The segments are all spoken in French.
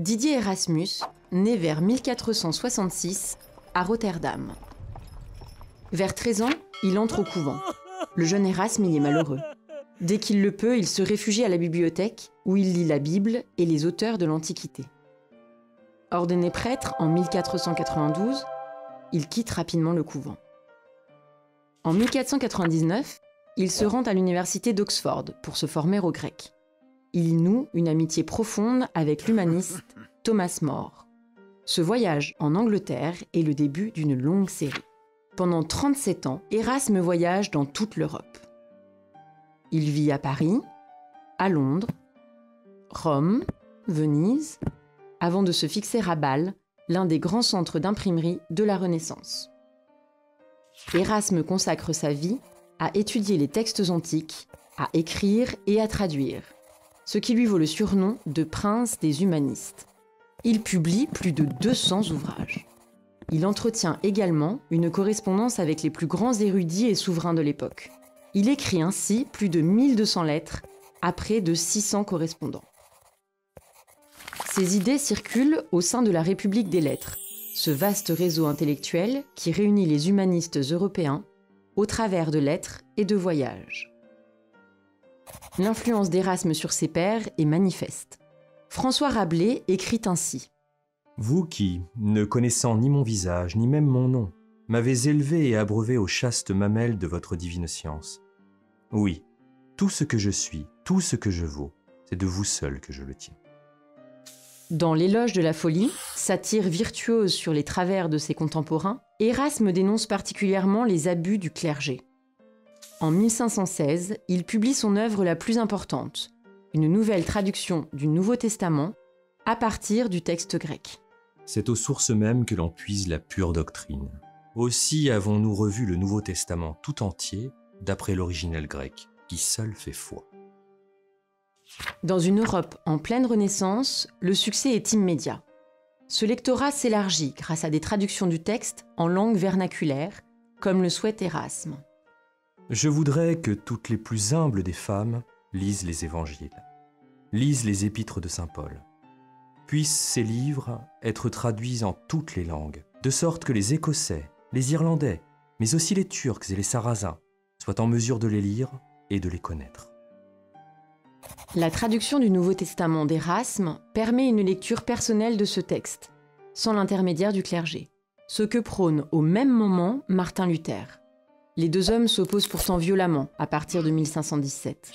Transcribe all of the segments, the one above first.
Didier Erasmus naît vers 1466 à Rotterdam. Vers 13 ans, il entre au couvent. Le jeune Erasme y est malheureux. Dès qu'il le peut, il se réfugie à la bibliothèque où il lit la Bible et les auteurs de l'Antiquité. Ordonné prêtre en 1492, il quitte rapidement le couvent. En 1499, il se rend à l'université d'Oxford pour se former au grec. Il y noue une amitié profonde avec l'humaniste Thomas More. Ce voyage en Angleterre est le début d'une longue série. Pendant 37 ans, Erasme voyage dans toute l'Europe. Il vit à Paris, à Londres, Rome, Venise, avant de se fixer à Bâle, l'un des grands centres d'imprimerie de la Renaissance. Erasme consacre sa vie à étudier les textes antiques, à écrire et à traduire, ce qui lui vaut le surnom de prince des humanistes. Il publie plus de 200 ouvrages. Il entretient également une correspondance avec les plus grands érudits et souverains de l'époque. Il écrit ainsi plus de 1200 lettres à près de 600 correspondants. Ses idées circulent au sein de la République des lettres, ce vaste réseau intellectuel qui réunit les humanistes européens au travers de lettres et de voyages. L'influence d'Erasme sur ses pairs est manifeste. François Rabelais écrit ainsi : « Vous qui, ne connaissant ni mon visage, ni même mon nom, m'avez élevé et abreuvé aux chastes mamelles de votre divine science. Oui, tout ce que je suis, tout ce que je vaux, c'est de vous seul que je le tiens. » Dans L'éloge de la folie, satire virtuose sur les travers de ses contemporains, Erasme dénonce particulièrement les abus du clergé. En 1516, il publie son œuvre la plus importante, une nouvelle traduction du Nouveau Testament à partir du texte grec. C'est aux sources mêmes que l'on puise la pure doctrine. Aussi avons-nous revu le Nouveau Testament tout entier d'après l'originel grec, qui seul fait foi. Dans une Europe en pleine Renaissance, le succès est immédiat. Ce lectorat s'élargit grâce à des traductions du texte en langue vernaculaire, comme le souhaite Erasme. Je voudrais que toutes les plus humbles des femmes lisent les évangiles, lisent les épîtres de saint Paul. Puissent ces livres être traduits en toutes les langues, de sorte que les Écossais, les Irlandais, mais aussi les Turcs et les Sarrasins soient en mesure de les lire et de les connaître. La traduction du Nouveau Testament d'Erasme permet une lecture personnelle de ce texte, sans l'intermédiaire du clergé, ce que prône au même moment Martin Luther. Les deux hommes s'opposent pourtant violemment à partir de 1517.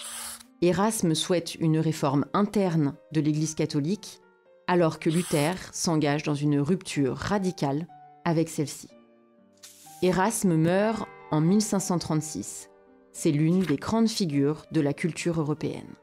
Erasme souhaite une réforme interne de l'Église catholique, alors que Luther s'engage dans une rupture radicale avec celle-ci. Erasme meurt en 1536. C'est l'une des grandes figures de la culture européenne.